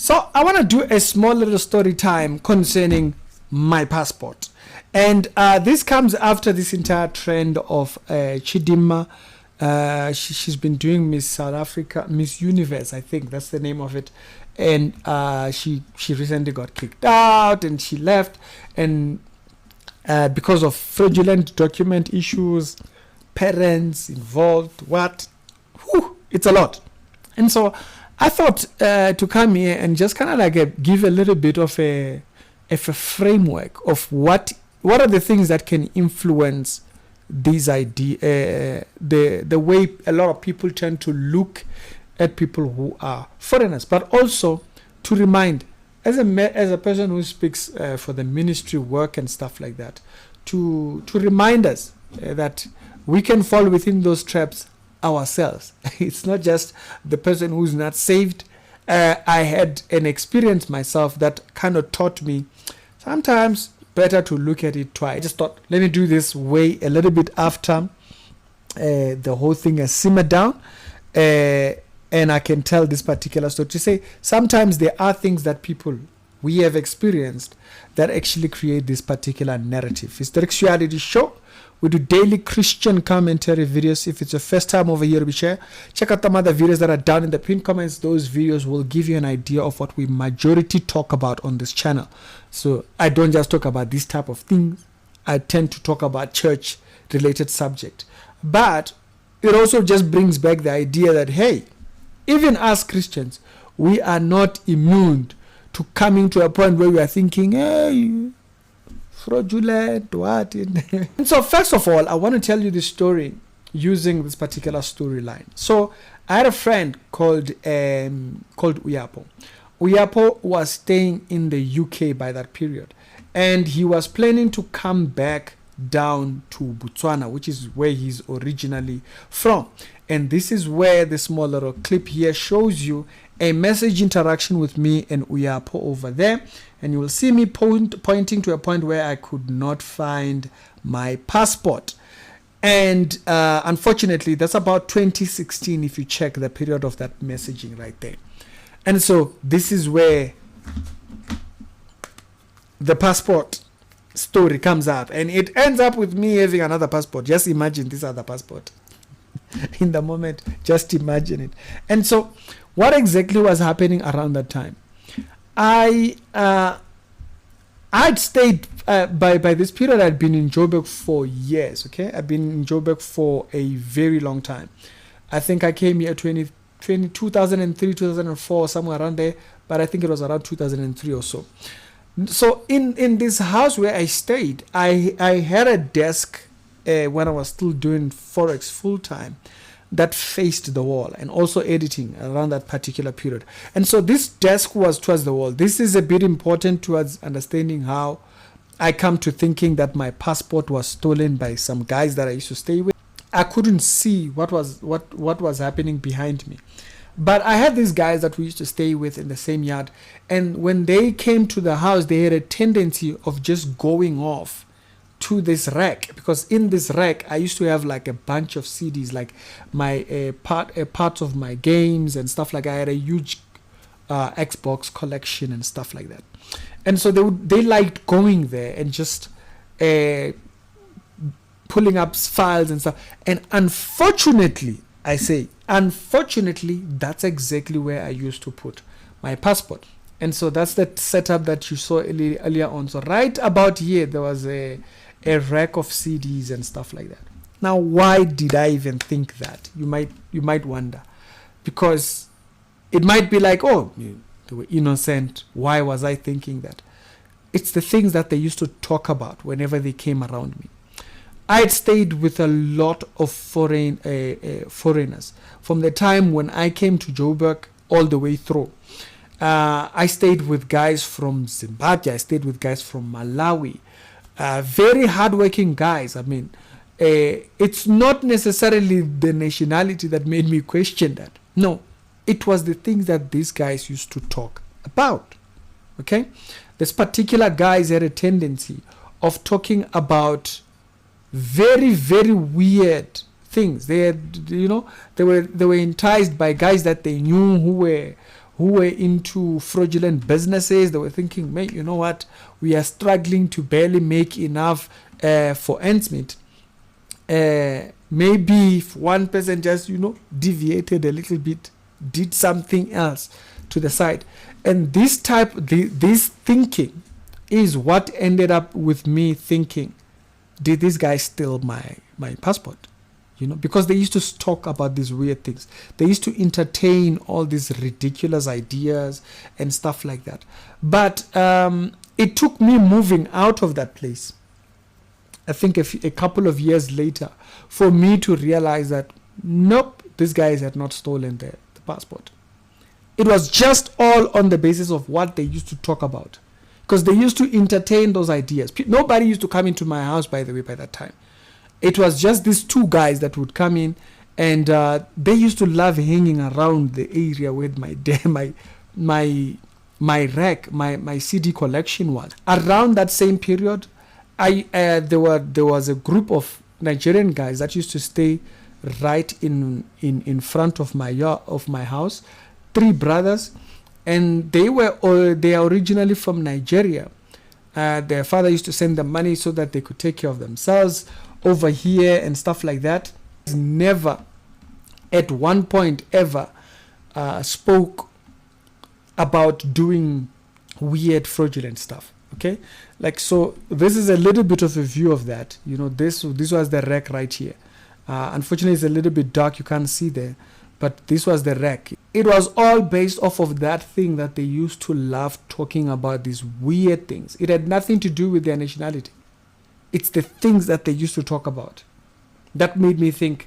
So I want to do a small little story time concerning my passport. And this comes after this entire trend of Chidimma. She's been doing Miss South Africa, Miss Universe, I think that's the name of it. And she recently got kicked out and she left. And because of fraudulent document issues, parents involved, it's a lot. And so I thought to come here and just kind of like give a little bit of a framework of what are the things that can influence these ideas, the way a lot of people tend to look at people who are foreigners, but also to remind, as a person who speaks for the ministry work and stuff like that, to remind us that we can fall within those traps ourselves. It's not just the person who's not saved. I had an experience myself that kind of taught me sometimes better to look at it twice. I just thought, let me do this way a little bit after the whole thing has simmered down. And I can tell this particular story to say sometimes there are things that we have experienced that actually create this particular narrative. Historicality show. We do daily Christian commentary videos. If it's your first time over here, check out some other videos that are down in the pinned comments. Those videos will give you an idea of what we majority talk about on this channel. So I don't just talk about this type of things. I tend to talk about church related subject. But it also just brings back the idea that, hey, even as Christians, we are not immune to coming to a point where we are thinking, hey, fraudulent, what? And so first of all, I want to tell you this story using this particular storyline. So I had a friend called Uyapo. Uyapo was staying in the UK by that period, and he was planning to come back down to Botswana, which is where he's originally from. And this is where the small little clip here shows you a message interaction with me and Uyapo over there. And you will see me pointing to a point where I could not find my passport. And unfortunately, that's about 2016 if you check the period of that messaging right there. And so this is where the passport story comes up. And it ends up with me having another passport. Just imagine this other passport. In the moment, just imagine it. And so what exactly was happening around that time? I'd stayed by this period. I'd been in Joburg for years. Okay, I've been in Joburg for a very long time. I think I came here 2003, 2004, somewhere around there. But I think it was around 2003 or so. So in this house where I stayed, I had a desk when I was still doing Forex full time that faced the wall, and also editing around that particular period. And so this desk was towards the wall. This is a bit important towards understanding how I come to thinking that my passport was stolen by some guys that I used to stay with. I couldn't see what was happening behind me. But I had these guys that we used to stay with in the same yard, and when they came to the house, they had a tendency of just going off to this rack, because in this rack I used to have like a bunch of CDs, like my parts of my games and stuff like that. I had a huge Xbox collection and stuff like that. And so they liked going there and just pulling up files and stuff. And unfortunately, that's exactly where I used to put my passport. And so that's the setup that you saw earlier on. So right about here, there was a rack of CDs and stuff like that. Now, why did I even think that? You might wonder, because it might be like, oh, they were innocent. Why was I thinking that? It's the things that they used to talk about whenever they came around me. I had stayed with a lot of foreigners from the time when I came to Joburg all the way through. I stayed with guys from Zimbabwe. I stayed with guys from Malawi. Very hardworking guys. I mean, it's not necessarily the nationality that made me question that. No, it was the things that these guys used to talk about. Okay? This particular guys had a tendency of talking about very, very weird things. They had, they were enticed by guys that they knew who who were into fraudulent businesses. They were thinking, man, you know what? We are struggling to barely make enough for ends meet. Maybe if one person just, deviated a little bit, did something else to the side. And this thinking is what ended up with me thinking, did this guy steal my passport? Because they used to talk about these weird things. They used to entertain all these ridiculous ideas and stuff like that. But it took me moving out of that place, I think a couple of years later, for me to realize that, nope, these guys had not stolen the passport. It was just all on the basis of what they used to talk about. Because they used to entertain those ideas. Nobody used to come into my house, by the way, by that time. It was just these two guys that would come in, and they used to love hanging around the area where my rack, my CD collection was. Around that same period, there was a group of Nigerian guys that used to stay right in front of my house. 3 brothers, and they are originally from Nigeria. Their father used to send them money so that they could take care of themselves over here and stuff like that. Never at one point ever spoke about doing weird fraudulent stuff. Okay, so this is a little bit of a view of that. This was the rack right here. Unfortunately, it's a little bit dark, you can't see there, but this was the rack. It was all based off of that thing that they used to love talking about, these weird things. It had nothing to do with their nationality. It's the things that they used to talk about that made me think,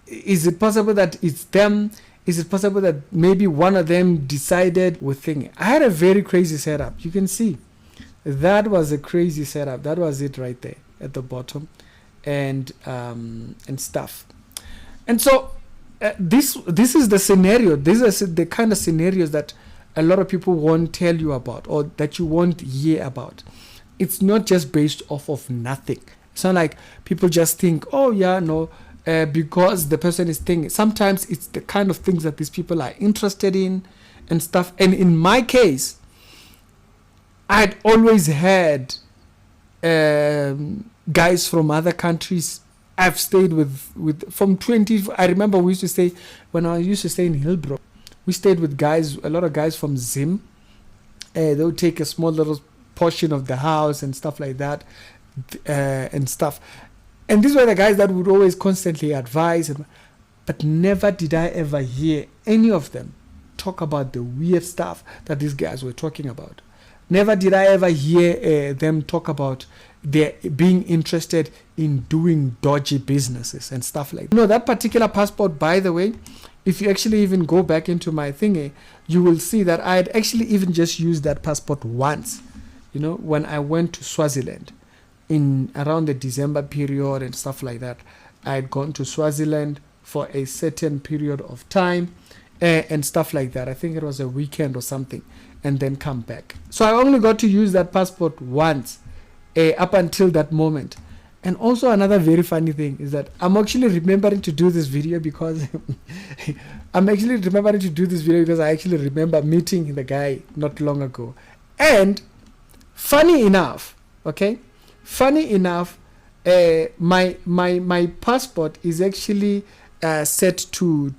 is it possible that it's them? Is it possible that maybe one of them decided with thinking? I had a very crazy setup. You can see that was a crazy setup. That was it right there at the bottom, and stuff. And so this is the scenario. These are the kind of scenarios that a lot of people won't tell you about, or that you won't hear about. It's not just based off of nothing. It's not like people just think, oh yeah, no, because the person is thinking. Sometimes it's the kind of things that these people are interested in and stuff. And in my case, I'd always had guys from other countries. I've stayed with from 20. I remember we used to stay, when I used to stay in Hillbrook, we stayed with a lot of guys from Zim. They would take a small little portion of the house and stuff like that, and stuff. And these were the guys that would always constantly advise, but never did I ever hear any of them talk about the weird stuff that these guys were talking about. Never did I ever hear them talk about their being interested in doing dodgy businesses and stuff like that. That particular passport, by the way, if you actually even go back into my thingy, you will see that I had actually even just used that passport once, when I went to Swaziland in around the December period and stuff like that. I had gone to Swaziland for a certain period of time and stuff like that. I think it was a weekend or something, and then come back. So I only got to use that passport once up until that moment. And also another very funny thing is that I'm actually remembering to do this video because I actually remember meeting the guy not long ago. And funny enough, my passport is actually set to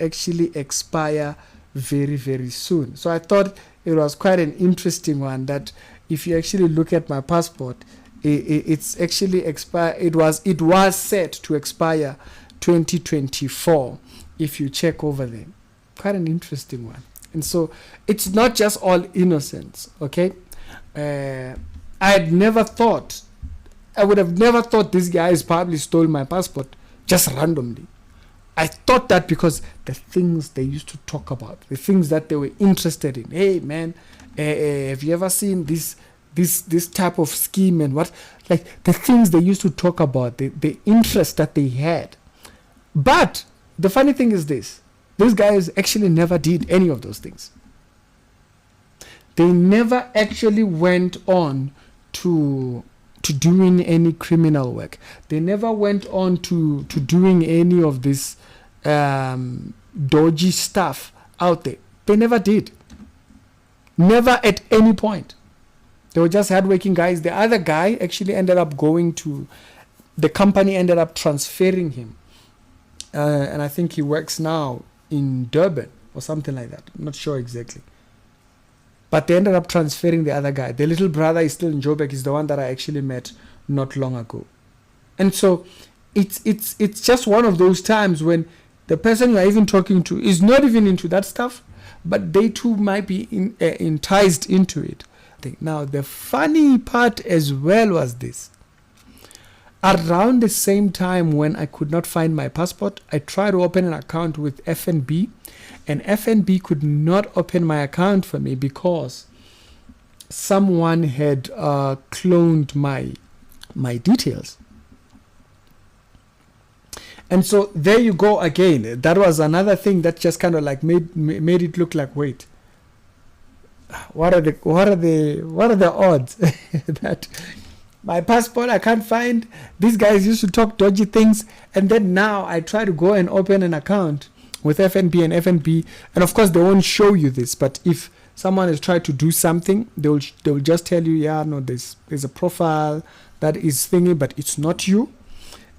actually expire very, very soon. So I thought it was quite an interesting one, that if you actually look at my passport, it's actually expired. It was set to expire 2024 if you check over there. Quite an interesting one. And so it's not just all innocence, okay? I would have never thought these guys probably stole my passport just randomly. I thought that because the things they used to talk about, the things that they were interested in. Hey man, have you ever seen this type of scheme and what? Like the things they used to talk about, the interest that they had. But the funny thing is this: these guys actually never did any of those things. They never actually went on to doing any criminal work. They never went on to doing any of this dodgy stuff out there. They never did. Never at any point. They were just hardworking guys. The other guy actually ended up the company ended up transferring him. And I think he works now in Durban or something like that. I'm not sure exactly. But they ended up transferring the other guy. The little brother is still in Joburg. He's the one that I actually met not long ago. And so it's just one of those times when the person you are even talking to is not even into that stuff, but they too might be enticed into it. Now, the funny part as well was this. Around the same time when I could not find my passport, I tried to open an account with FNB, and FNB could not open my account for me because someone had cloned my details. And so there you go again. That was another thing that just kind of like made it look like, wait, what are the odds that my passport I can't find? These guys used to talk dodgy things, and then now I try to go and open an account with FNB, and of course they won't show you this, but if someone has tried to do something, they will just tell you, yeah, no, there's a profile that is thingy, but it's not you.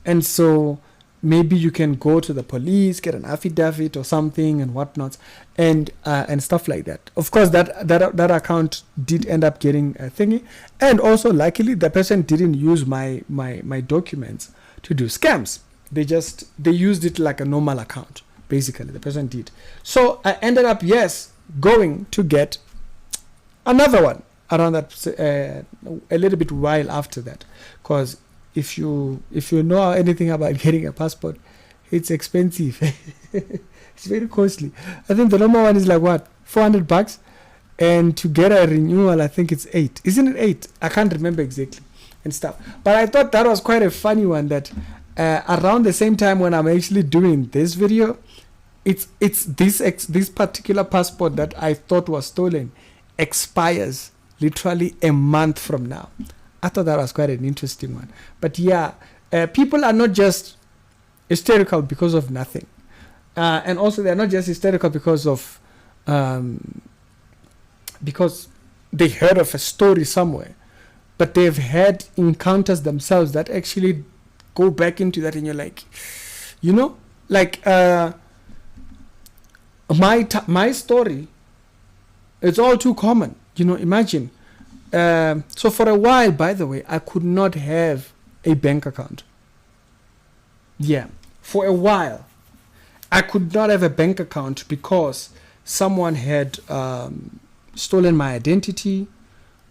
And so maybe you can go to the police, get an affidavit or something and whatnot, and stuff like that. Of course, that account did end up getting a thingy, and also luckily the person didn't use my documents to do scams. They used it like a normal account, basically. The person did. So I ended up going to get another one around that a little bit while after that, because if you know anything about getting a passport, it's expensive. It's very costly. I think the normal one is like what, $400, and to get a renewal, I think it's 8. Isn't it 8? I can't remember exactly and stuff. But I thought that was quite a funny one. That around the same time when I'm actually doing this video, it's this particular passport that I thought was stolen expires literally a month from now. I thought that was quite an interesting one. But yeah, people are not just hysterical because of nothing. And also they're not just hysterical because they heard of a story somewhere, but they've had encounters themselves that actually go back into that, and you're like, my story, it's all too common. Imagine. So for a while, by the way, I could not have a bank account. Yeah, for a while, I could not have a bank account because someone had stolen my identity,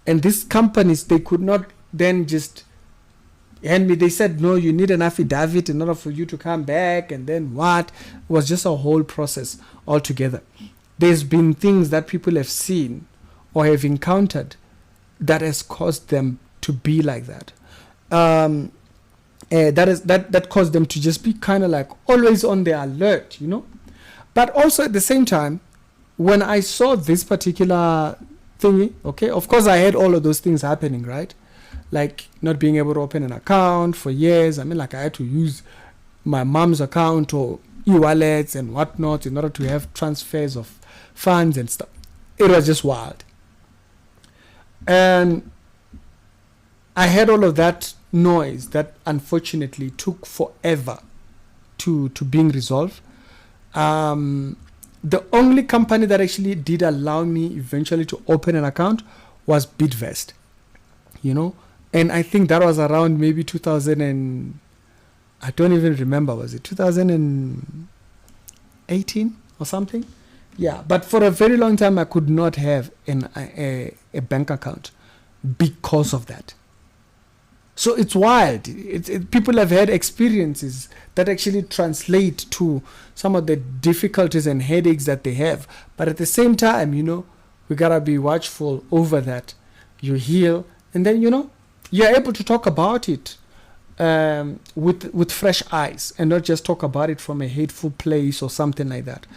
and these companies, they could not then just hand me. They said, no, you need an affidavit in order for you to come back, and then what? It was just a whole process altogether. There's been things that people have seen or have encountered that has caused them to be like that. That caused them to just be kind of like always on the alert, But also at the same time, when I saw this particular thingy, okay, of course I had all of those things happening, right? Like not being able to open an account for years. I mean, like I had to use my mom's account or e-wallets and whatnot in order to have transfers of funds and stuff. It was just wild. And I had all of that noise that unfortunately took forever to being resolved. The only company that actually did allow me eventually to open an account was Bidvest, and I think that was around maybe 2000 and I don't even remember, was it 2018 or something? Yeah, but for a very long time I could not have a bank account because of that. So it's wild. People have had experiences that actually translate to some of the difficulties and headaches that they have. But at the same time, we gotta be watchful over that. You heal, and then you're able to talk about it with fresh eyes, and not just talk about it from a hateful place or something like that.